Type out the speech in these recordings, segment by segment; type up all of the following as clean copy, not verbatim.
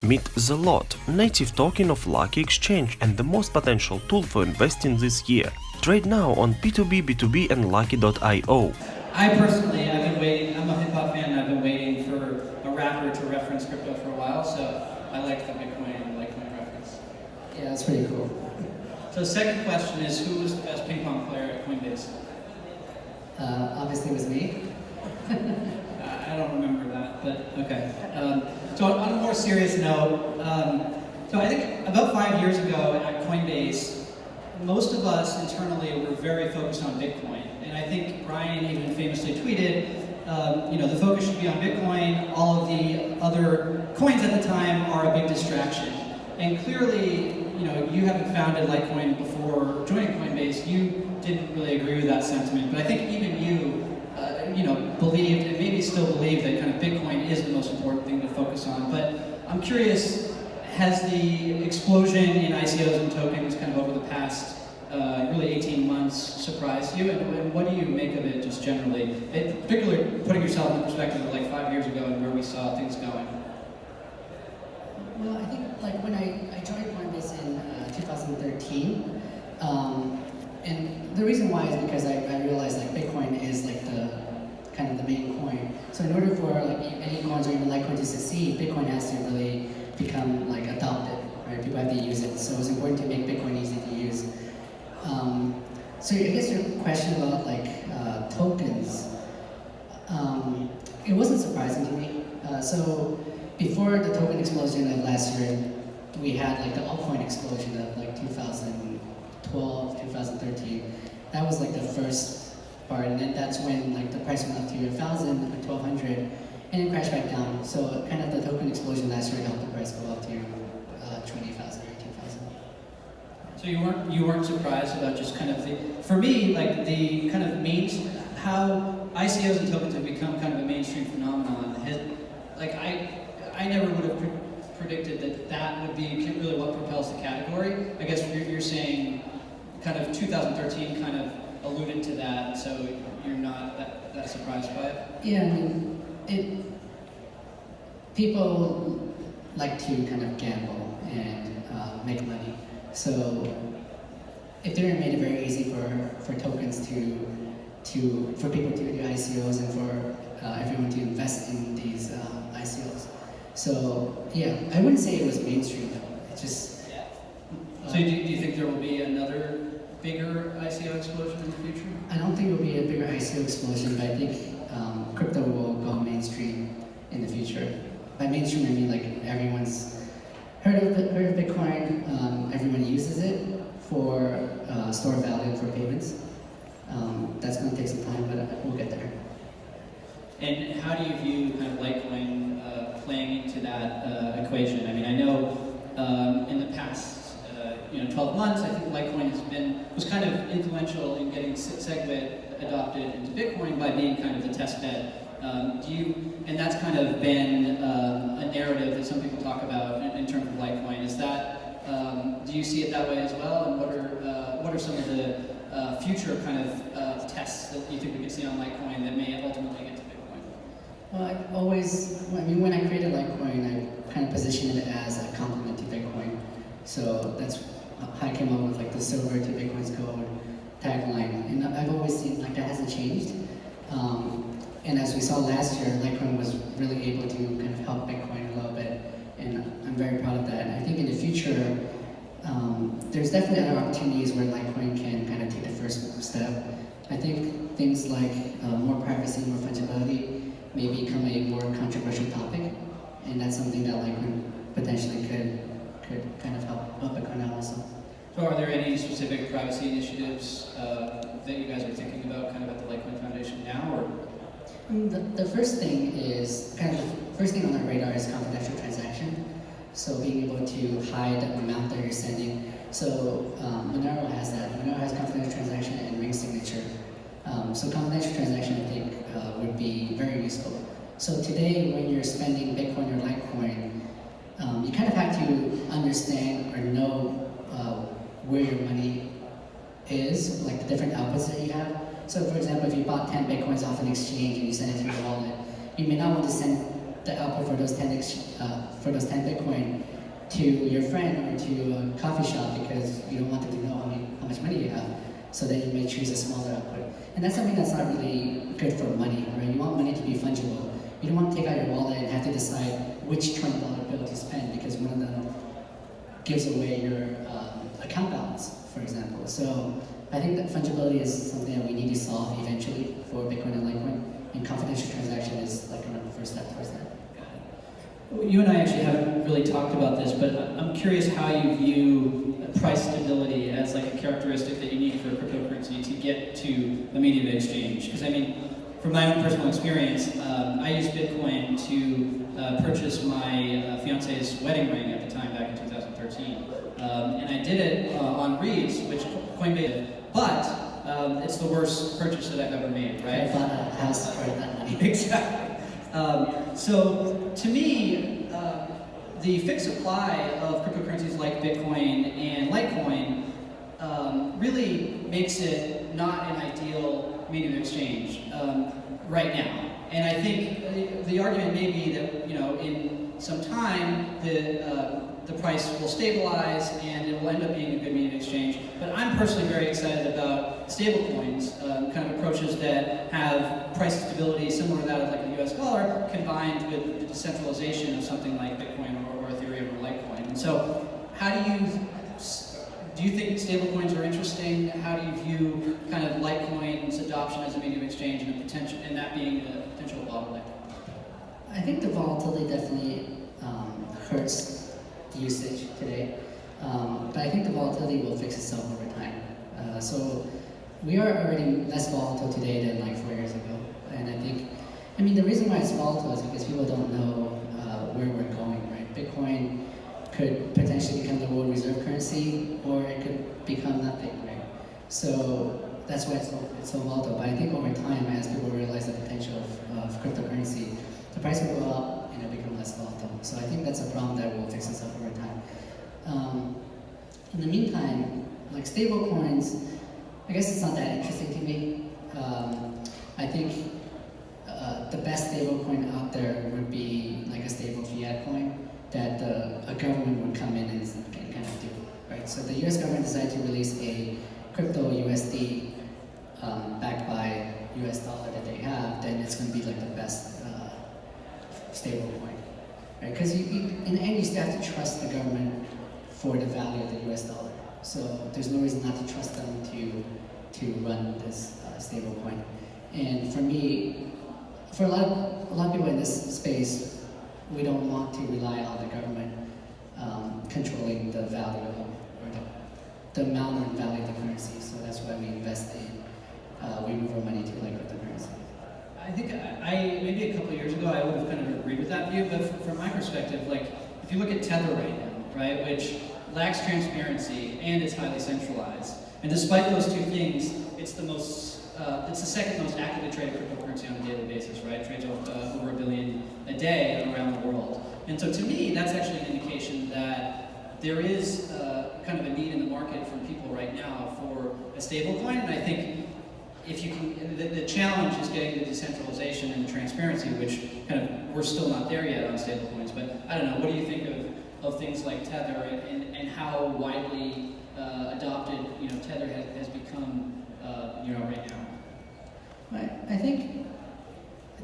Meet the Lot, native token of Lukki Exchange and the most potential tool for investing this year. Trade now on P2B, B2B and Lukki.io. I personally, I've been waiting, I'm a hip hop fan and I've been waiting for a rapper to reference crypto for a while, so I like the Bitcoin and Lightcoin reference. Yeah, that's pretty cool. So the second question is, who was the best ping pong player at Coinbase? Obviously it was me. I don't remember that, but okay. So on a more serious note, so I think about 5 years ago at Coinbase, most of us internally were very focused on Bitcoin. And I think Brian even famously tweeted, the focus should be on Bitcoin. All of the other coins at the time are a big distraction. And clearly, you haven't founded Lightcoin before joining Coinbase. You didn't really agree with that sentiment. But I think even you, believed and maybe still believe that kind of Bitcoin is the most important thing to focus on. But I'm curious, has the explosion in ICOs and tokens kind of over the past really 18 months surprised you? And what do you make of it just generally? Particularly putting yourself in the perspective of like 5 years ago and where we saw things going. Well, I think when I joined Coinbase in 2013, and the reason why is because I realized Bitcoin is the kind of the main coin. So in order for any coins or even Litecoin to succeed, Bitcoin has to really become adopted, right? People have to use it. So it's important to make Bitcoin easy to use. So I guess your question about tokens, it wasn't surprising to me. So before the token explosion of last year, we had the altcoin explosion of 2012, 2013. That was the first part, and then that's when the price went up to 1,000 or 1,200, and it crashed back down. So kind of the token explosion last year helped the price go up to 20,000 or 18,000. So you weren't surprised about just kind of for me, the kind of how ICOs and tokens have become kind of a mainstream phenomenon. I never would have predicted that would be really what propels the category. I guess you're saying kind of 2013 kind of alluded to that, so you're not that surprised by it? Yeah, I mean, people like to kind of gamble and make money. So Ethereum made it very easy for tokens for people to do ICOs and for everyone to invest in these ICOs. So yeah, I wouldn't say it was mainstream though. It's just. So do you think there will be another bigger ICO explosion in the future? I don't think it will be a bigger ICO explosion, but I think crypto will go mainstream in the future. By mainstream, I mean everyone's heard of Bitcoin. Everyone uses it for store value for payments. That's going to take some time, but we'll get there. And how do you view kind of Litecoin playing into that equation? I mean, I know in the past 12 months, I think Litecoin was kind of influential in getting SegWit adopted into Bitcoin by being kind of the test bed. And that's kind of been a narrative that some people talk about in terms of Litecoin. Is that, do you see it that way as well? And what are some of the future kind of tests that you think we could see on Litecoin that may ultimately get to Bitcoin? Well, when I created Litecoin, I kind of positioned it as a complement to Bitcoin. So that's how I came up with the silver to Bitcoin's gold tagline. And I've always seen that hasn't changed. And as we saw last year, Litecoin was really able to kind of help Bitcoin a little bit. And I'm very proud of that. And I think in the future, there's definitely other opportunities where Litecoin can kind of take the first step. I think things like more privacy, more fungibility may become a more controversial topic. And that's something that Litecoin potentially could kind of help Bitcoin out also. So are there any specific privacy initiatives that you guys are thinking about kind of at the Litecoin Foundation now? Or? The first thing on our radar is confidential transaction. So being able to hide the amount that you're sending. So Monero has that. Monero has confidential transaction and ring signature. So confidential transaction, I think, would be very useful. So today, when you're spending Bitcoin or Litecoin, you kind of have to understand or know where your money is, the different outputs that you have. So for example, if you bought 10 Bitcoins off an exchange and you send it to your wallet, you may not want to send the output for those 10 Bitcoin to your friend or to a coffee shop because you don't want them to know how much money you have. So then you may choose a smaller output. And that's something that's not really good for money, right? You want money to be fungible. You don't want to take out your wallet and have to decide which $20 bill to spend because one of them gives away your account balance, for example. So I think that fungibility is something that we need to solve eventually for Bitcoin and Litecoin, and confidential transaction is like one of the first steps towards that. You and I actually haven't really talked about this, but I'm curious how you view price stability as like a characteristic that you need for cryptocurrency to get to the medium of exchange. Because I mean, from my own personal experience, I used Bitcoin to purchase my fiance's wedding ring at the time back in 2013. And I did it on Reeds, which Coinbase, but it's the worst purchase that I've ever made, right? I bought a house for that money. Exactly. So to me, the fixed supply of cryptocurrencies like Bitcoin and Litecoin really makes it not an ideal medium of exchange right now. And I think the argument may be that, you know, in some time the price will stabilize and it will end up being a good medium of exchange. But I'm personally very excited about stablecoins, kind of approaches that have price stability similar to that of like the US dollar, combined with the decentralization of something like Bitcoin or Ethereum or Litecoin. And so how do you think stablecoins are interesting? How do you view kind of Litecoin's adoption as a medium of exchange and, potential, and that being a potential bottleneck? I think the volatility definitely hurts the usage today, but I think the volatility will fix itself over time. So we are already less volatile today than like 4 years ago, and I mean the reason why it's volatile is because people don't know where we're going, right? Bitcoin could potentially become the world reserve currency, or it could become nothing, right? So that's why it's so volatile. But I think over time, as people realize the potential of cryptocurrency, the price will go up and it'll become less volatile. So I think that's a problem that will fix itself over time. In the meantime, like stable coins, I guess it's not that interesting to me. I think the best stable coin out there would be like a stable fiat coin that a government would come in and kind of do, right? So the US government decided to release a crypto USD backed by US dollar that they have, then it's going to be like the best stable coin, right? Because in the end, you still have to trust the government for the value of the US dollar. So there's no reason not to trust them to run this stable coin. And for me, for a lot of people in this space, we don't want to rely on the government controlling the value of, or the amount and value of the currency. So that's why we invest in, we move our money to like cryptocurrency. I think maybe a couple of years ago I would have kind of agreed with that view, but from my perspective, like if you look at Tether right now, right, which lacks transparency and is highly centralized, and despite those two things, it's the second most actively traded cryptocurrency on a daily basis, right? It trades over $1 billion a day around the world. And so to me, that's actually an indication that there is kind of a need in the market from people right now for a stable coin. And I think if you can, the challenge is getting the decentralization and the transparency, which kind of, we're still not there yet on stable coins. But I don't know, what do you think of things like Tether and how widely adopted, you know, Tether has become, you know, right now? I think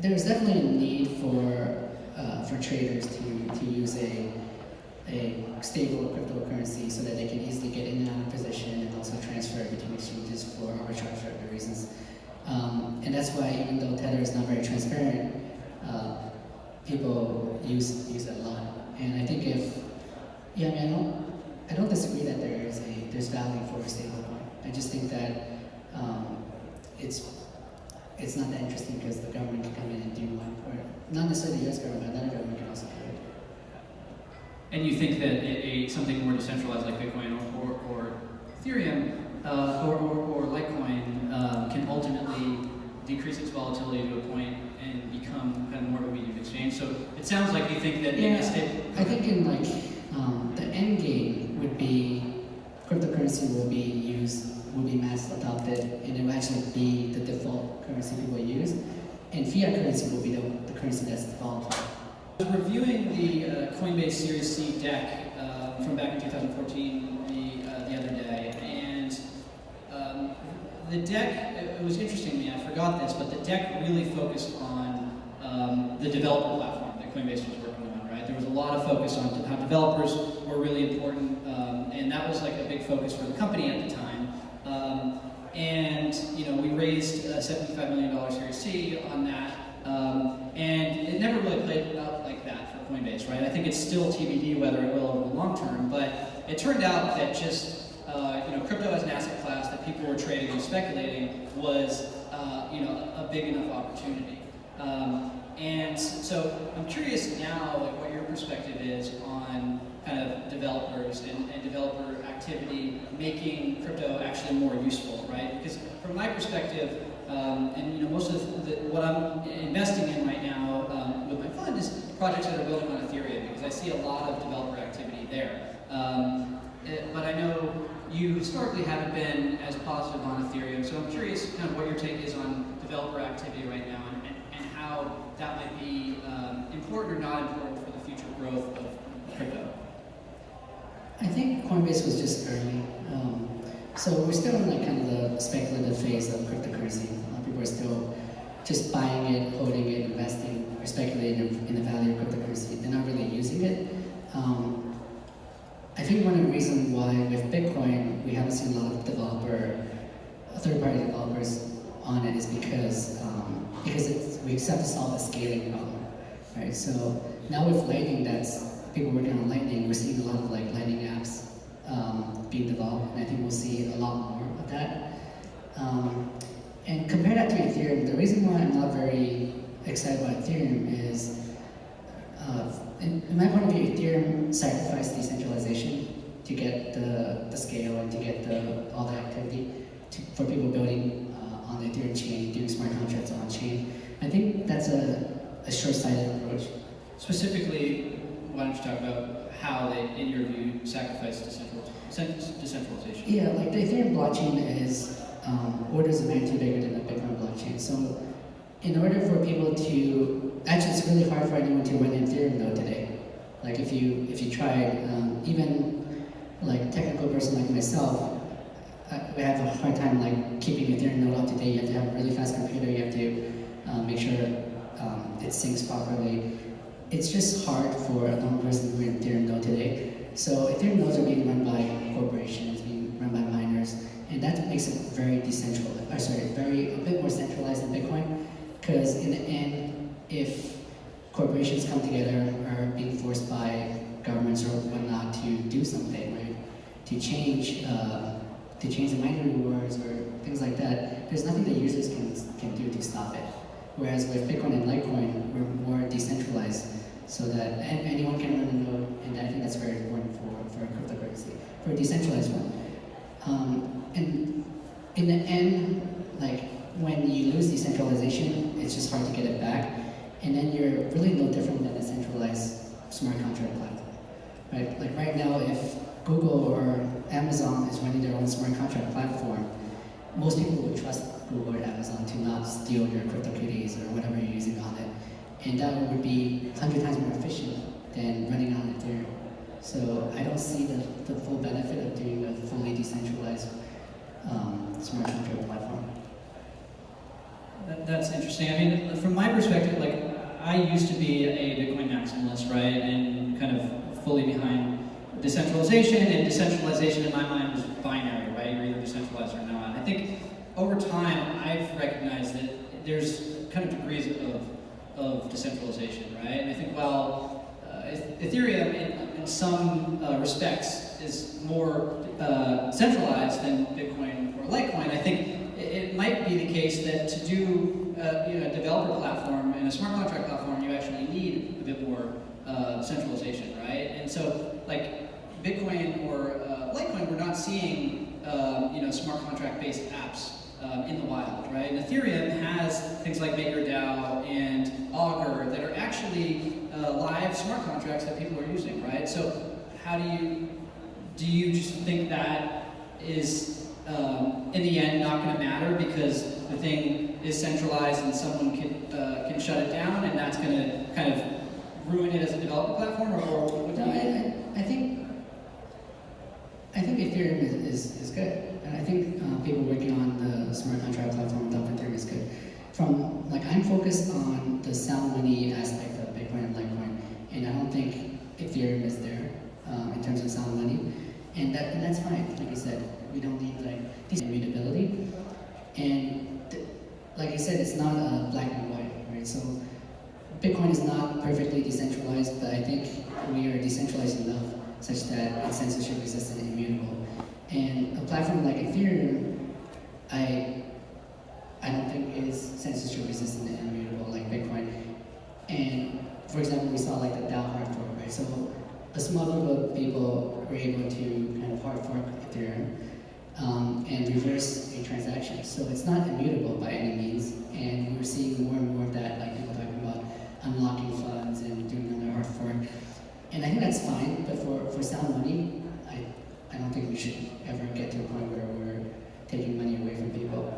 there's definitely a need for traders to use a stable cryptocurrency so that they can easily get in and out of position and also transfer between exchanges for arbitrage reasons. And that's why even though Tether is not very transparent, people use it a lot. And I think I don't disagree that there's value for a stable coin. I just think that it's not that interesting because the government can come in and do one, or not necessarily the US government, but another government can also do it. And you think that something more decentralized like Bitcoin or Ethereum or Litecoin can ultimately decrease its volatility to a point and become kind of more of a medium of exchange? So it sounds like you think that in a stable... I think in like the end game would be cryptocurrency will be mass adopted, and it will actually be the default currency people use, and fiat currency will be the currency that's volatile. Reviewing the Coinbase Series C deck, from back in 2014 the other day, and the deck, it was interesting to me, I forgot this, but the deck really focused on the developer platform that Coinbase was working on, right? There was a lot of focus on how developers were really important, and that was like a big focus for the company at the time. And you know, we raised a $75 million Series C on that, and it never really played out like that for Coinbase, right? I think it's still TBD whether it will over the long term, but it turned out that just you know, crypto as an asset class that people were trading and speculating was you know, a big enough opportunity. And so I'm curious now, like, what your perspective is on kind of developers and developer activity making crypto actually more useful, right? Because from my perspective, and you know, most of what I'm investing in right now with my fund is projects that are building on Ethereum, because I see a lot of developer activity there. But I know you historically haven't been as positive on Ethereum, so I'm curious kind of what your take is on developer activity right now, and how that might be important or not important for the future growth of crypto. I think Coinbase was just early. So we're still in like kind of the speculative phase of cryptocurrency. People are still just buying it, holding it, investing, or speculating in the value of cryptocurrency. They're not really using it. I think one of the reasons why with Bitcoin we haven't seen a lot of third-party developers on it is because we have to solve the scaling problem, right? So now with Lightning, that's people working on Lightning, we're seeing a lot of like Lightning apps being developed, and I think we'll see a lot more of that. And compare that to Ethereum, the reason why I'm not very excited about Ethereum is, in my point of view, Ethereum sacrificed decentralization to get the scale and to get all the activity for people building on the Ethereum chain, doing smart contracts on chain. I think that's a short-sighted approach. Specifically, why don't you talk about how they, in your view, sacrifice decentralization? Yeah, like the Ethereum blockchain is orders of magnitude bigger than the Bitcoin blockchain. So in order for people to, actually it's really hard for anyone to run an Ethereum node today. Like if you tried, even like technical person like myself, we have a hard time like keeping Ethereum node up to date. You have to have a really fast computer, you have to make sure it syncs properly. It's just hard for a normal person to run Ethereum node today. So Ethereum nodes are being run by corporations, being run by miners, and that makes it very decentralized, a bit more centralized than Bitcoin. Because in the end, if corporations come together or are being forced by governments or whatnot to do something, right, to change the mining rewards or things like that, there's nothing that users can do to stop it. Whereas with Bitcoin and Lightcoin, we're more decentralized, so that anyone can run a node, and I think that's very important for a cryptocurrency, for a decentralized one. And in the end, like when you lose decentralization, it's just hard to get it back, and then you're really no different than a centralized smart contract platform, right? Like right now, if Google or Amazon is running their own smart contract platform, most people would trust Google or Amazon to not steal your CryptoKitties or whatever you're using on it. And that would be 100 times more efficient than running on Ethereum. So I don't see the full benefit of doing a fully decentralized smart contract platform. That's interesting. I mean, from my perspective, like, I used to be a Bitcoin maximalist, right? And kind of fully behind decentralization, and decentralization in my mind was binary, right? You're either decentralized or not. I think over time, I've recognized that there's kind of degrees of decentralization, right? And I think while Ethereum, in some respects, is more centralized than Bitcoin or Litecoin, I think it might be the case that to do a developer platform and a smart contract platform, you actually need a bit more centralization, right? And so, like Bitcoin or Litecoin, we're not seeing smart contract-based apps in the wild, right? And Ethereum has things like MakerDAO and Augur that are actually live smart contracts that people are using, right? So how do you just think that is in the end not going to matter because the thing is centralized and someone can shut it down, and that's going to kind of ruin it as a developer platform, or what do you think? I think in terms of sound money, and that's fine. Like I said, we don't need like this immutability, and like I said, it's not black and white, right? So Bitcoin is not perfectly decentralized, but I think we are decentralized enough such that it's censorship resistant and immutable. And a platform like Ethereum, I don't think is censorship resistant and immutable like Bitcoin. And for example, we saw like the DAO hard fork, right? So a small group of people were able to kind of hard fork Ethereum and reverse a transaction. So it's not immutable by any means. And we're seeing more and more of that, like people talking about unlocking funds and doing another hard fork. And I think that's fine, but for sound money, I don't think we should ever get to a point where we're taking money away from people.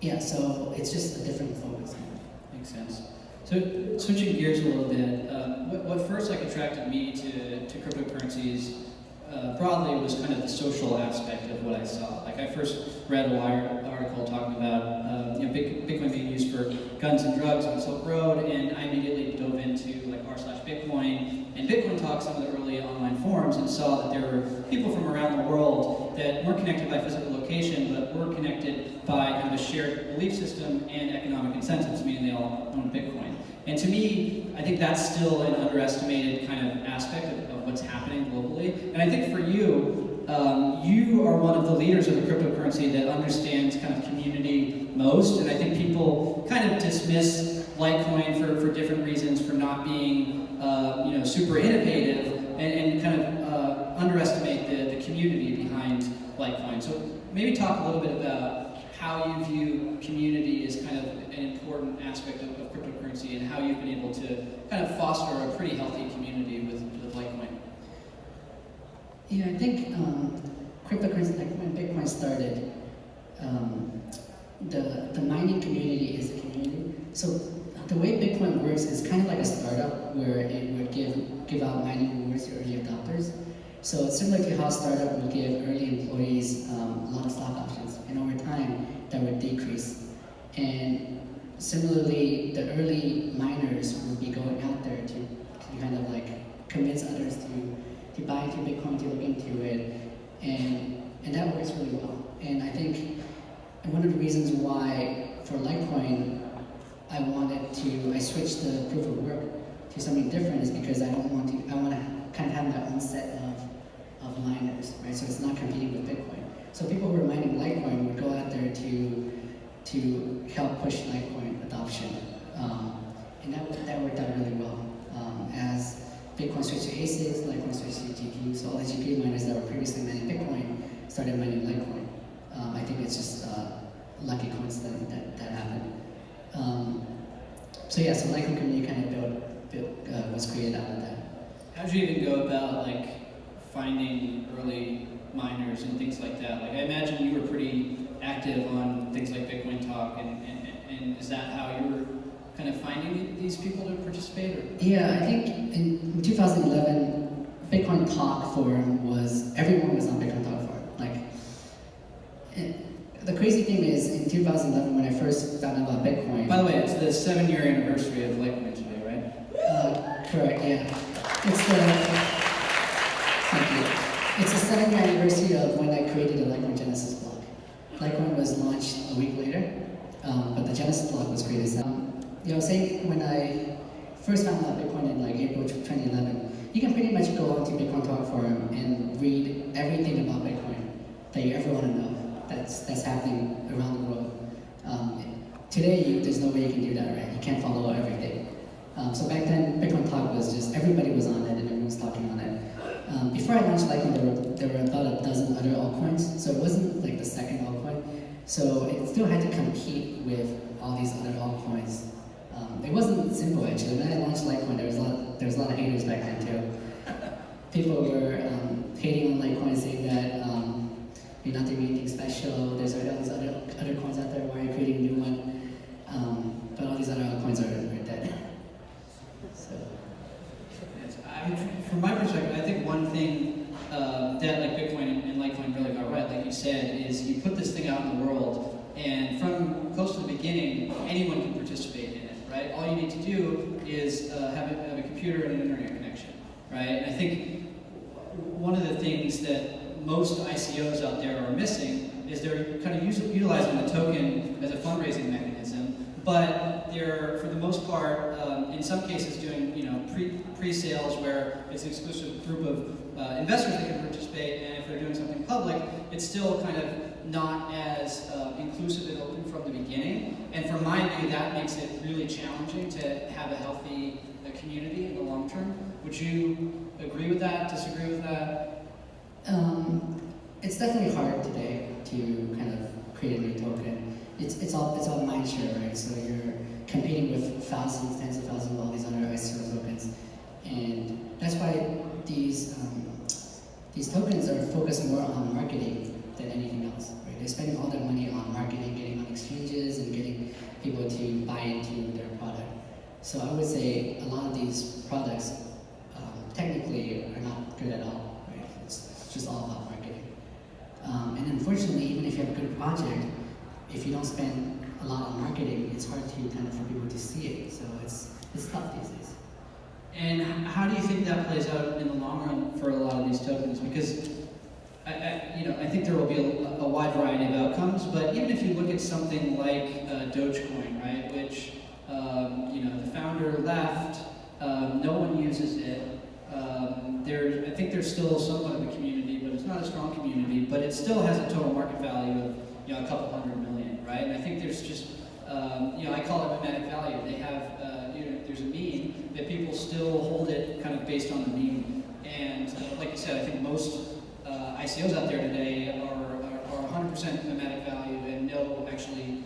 Yeah, so it's just a different focus. Makes sense. So switching gears a little bit, what first like attracted me to cryptocurrencies broadly was kind of the social aspect of what I saw. Like I first read a Wired article talking about Bitcoin being used for guns and drugs on the Silk Road, and I immediately dove into like r/Bitcoin and Bitcoin Talk, some of the early online forums, and saw that there were people from around the world that weren't connected by physical location, but were connected by kind of a shared belief system and economic incentives, meaning they all own Bitcoin. And to me, I think that's still an underestimated kind of aspect of what's happening globally. And I think for you, you are one of the leaders of the cryptocurrency that understands kind of community most. And I think people kind of dismiss Litecoin for different reasons, for not being super innovative, and kind of underestimate the community behind Litecoin. So maybe talk a little bit about how you view community as kind of an important aspect of cryptocurrency, and how you've been able to kind of foster a pretty healthy community with Litecoin. Yeah, I think cryptocurrency, like when Bitcoin started, the mining community is a community. So the way Bitcoin works is kind of like a startup where it would give out mining rewards to early adopters. So it's similar to how a startup would give early employees a lot of stock options, and over time that would decrease. And similarly, the early miners would be going out there to kind of like convince others to buy into Bitcoin, to look into it, and that works really well. And I think one of the reasons why for Litecoin I switched the proof of work to something different is because I want to kind of have my own set of miners, right? So it's not competing with Bitcoin. So people who are mining Litecoin would go out there to help push Litecoin adoption, and that worked out really well. As Bitcoin switched to ASICs, Litecoin switched to GPU, so all the GPU miners that were previously mining Bitcoin started mining Litecoin. I think it's just lucky coincidence that happened. So Litecoin community kind of was created out of that. How did you even go about like finding early miners and things like that? Like I imagine you were pretty active on things like Bitcoin Talk, and is that how you were kind of finding these people to participate? Or? Yeah, I think in 2011, Bitcoin Talk forum everyone was on Bitcoin Talk forum. The crazy thing is, in 2011, when I first found out about Bitcoin... By the way, it's the 7-year anniversary of Litecoin today, right? Correct, yeah. Thank you. It's the 7-year anniversary of when I created a Litecoin Genesis block. Litecoin was launched a week later, but the Genesis block was created. Saying when I first found out Bitcoin in like April 2011, you can pretty much go onto Bitcoin Talk forum and read everything about Bitcoin that you ever want to know. That's happening around the world. Today, there's no way you can do that, right? You can't follow everything. So back then, Bitcoin Talk was just, everybody was on it and everyone was talking on it. Before I launched Litecoin, there were about a dozen other altcoins, so it wasn't like the second altcoin. So it still had to compete with all these other altcoins. It wasn't simple actually. When I launched Litecoin, there was a lot of haters back then too. People were hating on Litecoin, saying that you're not doing anything special. There's all these other coins out there. Why are you creating a new one? But all these other coins are dead. So, from my perspective, I think one thing that like Bitcoin and Litecoin really got right, like you said, is you put this thing out in the world, and from close to the beginning, anyone can participate in it, right? All you need to do is have a computer and an internet connection. right? And I think one of the things that most ICOs out there are missing is they're kind of utilizing the token as a fundraising mechanism, but they're, for the most part, in some cases doing pre-sales where it's an exclusive group of investors that can participate, and if they're doing something public, it's still kind of not as inclusive and open from the beginning. And from my view, that makes it really challenging to have a healthy community in the long term. Would you agree with that, disagree with that? It's definitely hard today to kind of create a new token. It's all mind share, right? So you're competing with thousands, tens of thousands of all these other ICO tokens, and that's why these tokens are focused more on marketing than anything else, right? They're spending all their money on marketing, getting on exchanges, and getting people to buy into their product. So I would say a lot of these products technically are not good at all, right? It's just all about marketing. And unfortunately, even if you have a good project, if you don't spend a lot on marketing, it's hard to kind of for people to see it. So it's tough these days. And how do you think that plays out in the long run for a lot of these tokens? Because I think there will be a wide variety of outcomes, but even if you look at something like Dogecoin, right, which the founder left, no one uses it. I think there's still somewhat of a community, but it's not a strong community. But it still has a total market value of a couple $100 million, right? And I think there's just I call it mimetic value. They have there's a meme that people still hold it kind of based on the meme. And like you said, I think most ICOs out there today are 100% mimetic value and no actually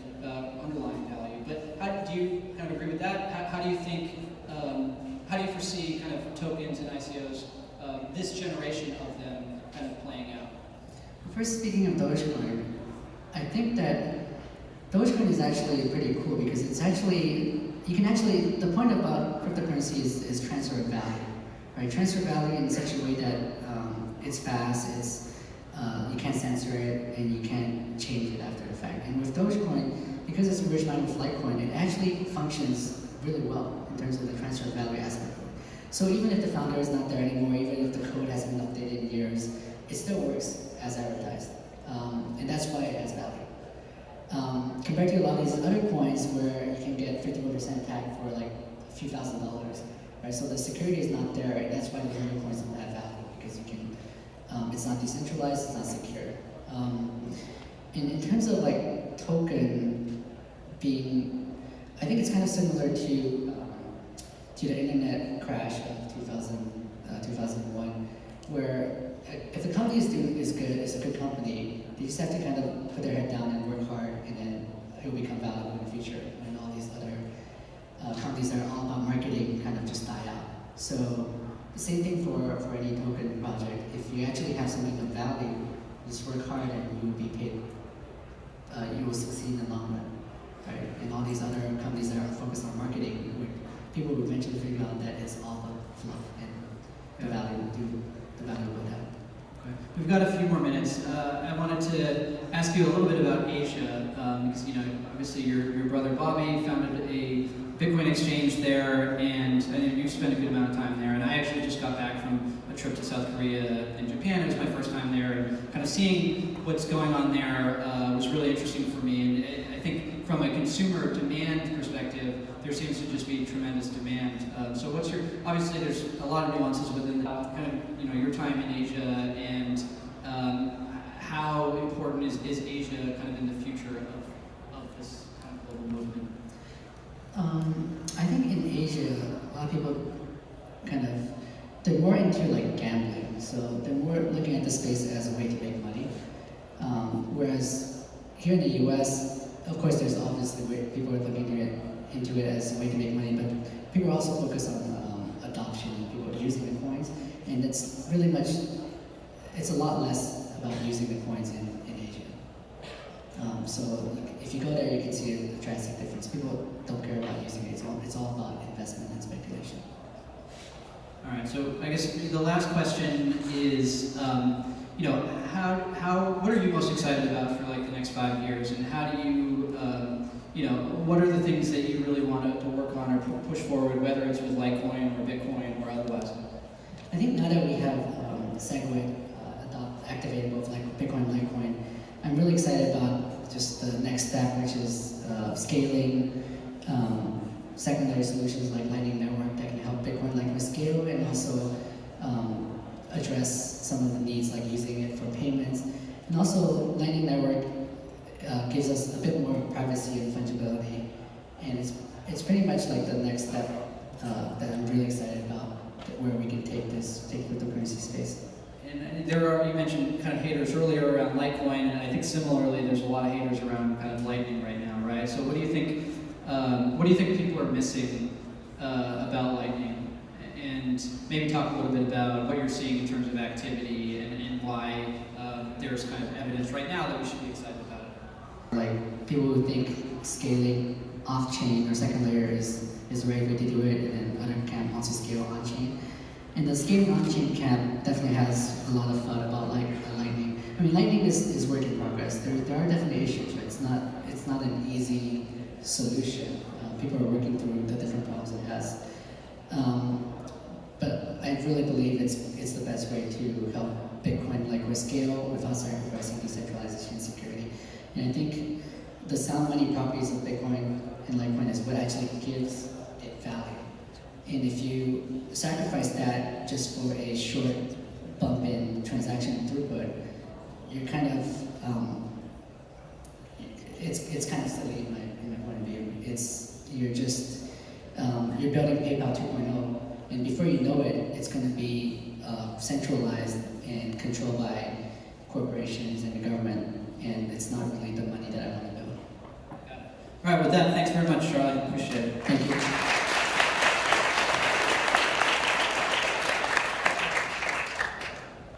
underlying value. But do you kind of agree with that? How do you think? How do you foresee kind of tokens and ICOs, this generation of them, kind of playing out? First, speaking of Dogecoin, I think that Dogecoin is actually pretty cool because it's actually, the point about cryptocurrency is transfer of value, right? Transfer value in such a way that it's fast, you can't censor it, and you can't change it after the fact. And with Dogecoin, because it's merged line with Lightcoin, it actually functions really well in terms of the transfer of value aspect of it. So even if the founder is not there anymore, even if the code hasn't been updated in years, it still works as advertised. And that's why it has value. Compared to a lot of these other coins where you can get 51% tag for like a few $1,000s, right? So the security is not there, and that's why the other coins don't have value, because you can, it's not decentralized, it's not secure. And in terms of like token being, I think it's kind of similar to the internet crash of 2001, where if the company is good, it's a good company, they just have to kind of put their head down and work hard, and then it will become valuable in the future. And all these other companies that are all about marketing kind of just die out. So the same thing for any token project. If you actually have something of value, just work hard and you will be paid. You will succeed in the long run. Right? And all these other companies that are focused on marketing, people will eventually figure out that it's all about fluff, and the value will go down. Okay. We've got a few more minutes. I wanted to ask you a little bit about Asia, because obviously your brother Bobby founded a Bitcoin exchange there, and I know you've spent a good amount of time there. And I actually just got back from a trip to South Korea and Japan. It was my first time there, and kind of seeing what's going on there was really interesting for me. And I think from a consumer demand perspective, there seems to just be tremendous demand. So what's obviously there's a lot of nuances within that, kind of, your time in Asia, and how important is Asia kind of in the future of this kind of global movement? I think in Asia, a lot of people they're more into like gambling. So they're more looking at the space as a way to make money. Whereas here in the US, of course, there's obviously people are looking into it as a way to make money, but people are also focused on adoption and people are using the coins. And it's a lot less about using the coins in Asia. So if you go there, you can see a drastic difference. People don't care about using it. It's all about investment and speculation. All right. So I guess the last question is, what are you most excited about for like the next 5 years, and how do you, what are the things that you really want to work on or push forward, whether it's with Litecoin or Bitcoin or otherwise? I SegWit, activating both like Bitcoin and Litecoin. I'm really excited about just the next step, which is scaling secondary solutions like Lightning Network that can help Bitcoin Litecoin scale, and also address some of the needs like using it for payments. And also Lightning Network gives us a bit more privacy and fungibility, and it's pretty much like the next step that I'm really excited about, where we can take cryptocurrency space. And there are, you mentioned kind of haters earlier around Litecoin, and I think similarly there's a lot of haters around kind of Lightning right now, right? So what do you think? What do you think people are missing about Lightning? And maybe talk a little bit about what you're seeing in terms of activity and why there's kind of evidence right now that we should be excited about it. Like people who think scaling off-chain or second layer is the right way to do it, and then other camp wants to scale on-chain. And the scaling on-chain camp definitely has a lot of thought about Lightning. I mean, Lightning is work in progress. There are definitely issues, right? It's not an easy solution. People are working through the different problems it has. But I really believe it's the best way to help Bitcoin Litecoin scale without sacrificing decentralization and security. And I think the sound money properties of Bitcoin and Litecoin is what actually gives it value. And if you sacrifice that just for a short bump in transaction throughput, you're kind of it's kind of silly in my point of view. You're building PayPal 2.0, and before you know it, it's going to be centralized and controlled by corporations and the government, and it's not really the money that I want to build. All right, with that, thanks very much, Charlie. Appreciate it. Thank you.